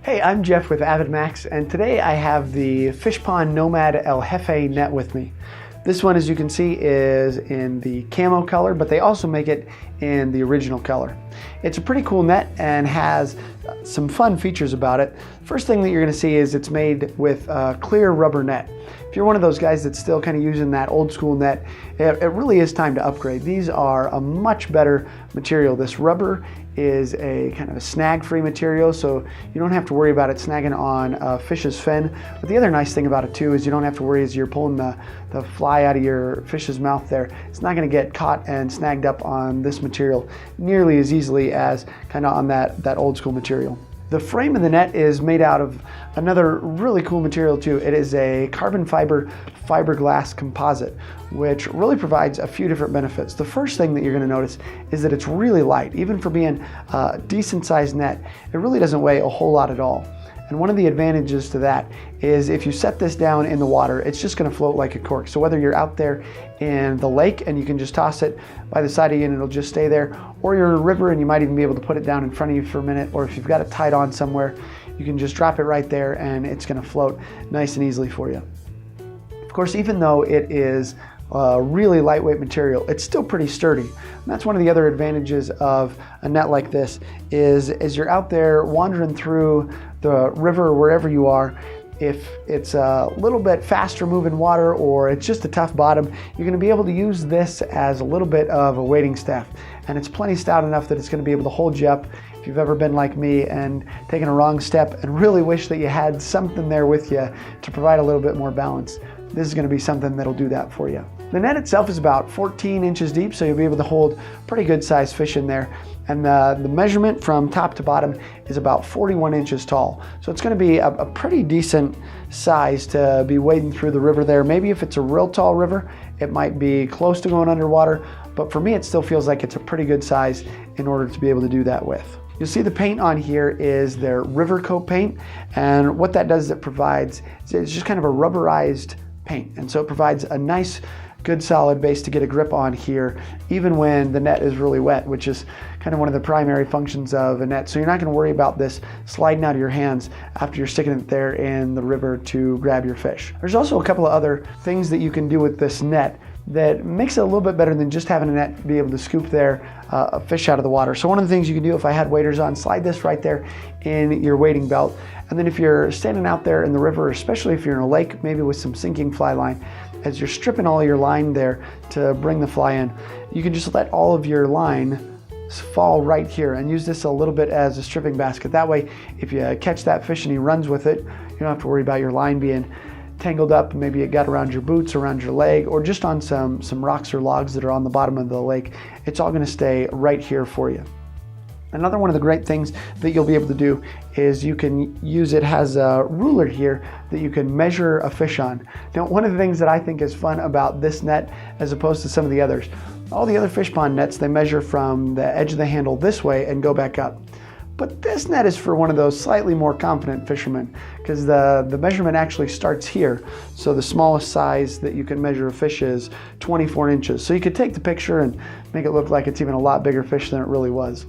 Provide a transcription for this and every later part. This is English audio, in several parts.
Hey, I'm Jeff with AvidMax, and today I have the Fishpond Nomad El Jefe net with me. This one, as you can see, is in the camo color, but they also make it in the original color. It's a pretty cool net and has some fun features about it. First thing that you're going to see is it's made with a clear rubber net. If you're one of those guys that's still kind of using that old school net, it really is time to upgrade. These are a much better material. This rubber is a kind of a snag-free material, so you don't have to worry about it snagging on a fish's fin. But the other nice thing about it too is you don't have to worry as you're pulling the fly out of your fish's mouth there. It's not going to get caught and snagged up on this material nearly as easily as kind of on that old school material. The frame of the net is made out of another really cool material too. It is a carbon fiber fiberglass composite, which really provides a few different benefits. The first thing that you're going to notice is that it's really light. Even for being a decent sized net, it really doesn't weigh a whole lot at all. And one of the advantages to that is if you set this down in the water, it's just going to float like a cork. So whether you're out there in the lake and you can just toss it by the side of you and it'll just stay there, or you're in a river and you might even be able to put it down in front of you for a minute, or if you've got it tied on somewhere, you can just drop it right there and it's going to float nice and easily for you. Of course, even though it is a really lightweight material, it's still pretty sturdy. And that's one of the other advantages of a net like this is as you're out there wandering through the river or wherever you are, if it's a little bit faster moving water or it's just a tough bottom, you're going to be able to use this as a little bit of a wading staff. And it's plenty stout enough that it's going to be able to hold you up if you've ever been like me and taken a wrong step and really wish that you had something there with you to provide a little bit more balance. This is going to be something that'll do that for you. The net itself is about 14 inches deep, so you'll be able to hold pretty good sized fish in there. And the measurement from top to bottom is about 41 inches tall. So it's going to be a pretty decent size to be wading through the river there. Maybe if it's a real tall river, it might be close to going underwater. But for me, it still feels like it's a pretty good size in order to be able to do that with. You'll see the paint on here is their River Coat paint. And what that does is it's just kind of a rubberized paint. And so it provides a nice, good solid base to get a grip on here, even when the net is really wet, which is kind of one of the primary functions of a net. So you're not going to worry about this sliding out of your hands after you're sticking it there in the river to grab your fish. There's also a couple of other things that you can do with this net that makes it a little bit better than just having a net be able to scoop a fish out of the water. So one of the things you can do, if I had waders on, slide this right there in your wading belt. And then if you're standing out there in the river, especially if you're in a lake, maybe with some sinking fly line, as you're stripping all your line there to bring the fly in, you can just let all of your line fall right here and use this a little bit as a stripping basket. That way, if you catch that fish and he runs with it, you don't have to worry about your line being tangled up. Maybe it got around your boots, around your leg, or just on some rocks or logs that are on the bottom of the lake. It's all going to stay right here for you. Another one of the great things that you'll be able to do is you can use it as a ruler here that you can measure a fish on. Now, one of the things that I think is fun about this net as opposed to some of the others, all the other fish pond nets, they measure from the edge of the handle this way and go back up. But this net is for one of those slightly more confident fishermen because the measurement actually starts here. So the smallest size that you can measure a fish is 24 inches. So you could take the picture and make it look like it's even a lot bigger fish than it really was.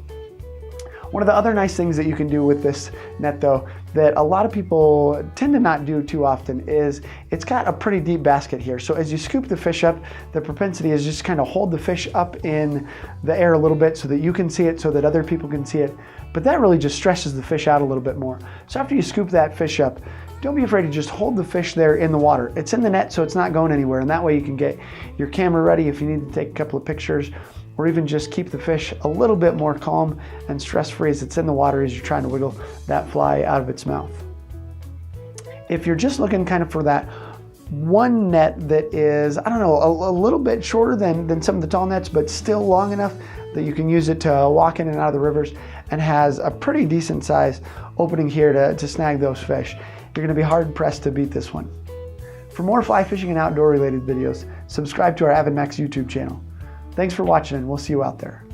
One of the other nice things that you can do with this net though, that a lot of people tend to not do too often, is it's got a pretty deep basket here. So as you scoop the fish up, the propensity is just kind of hold the fish up in the air a little bit so that you can see it, so that other people can see it. But that really just stresses the fish out a little bit more. So after you scoop that fish up, don't be afraid to just hold the fish there in the water. It's in the net, so it's not going anywhere. And that way you can get your camera ready if you need to take a couple of pictures, or even just keep the fish a little bit more calm and stress-free as it's in the water as you're trying to wiggle that fly out of its mouth. If you're just looking kind of for that one net that is, I don't know, a little bit shorter than some of the tall nets, but still long enough that you can use it to walk in and out of the rivers and has a pretty decent size opening here to snag those fish, you're gonna be hard pressed to beat this one. For more fly fishing and outdoor related videos, subscribe to our AvidMax YouTube channel. Thanks for watching, and we'll see you out there.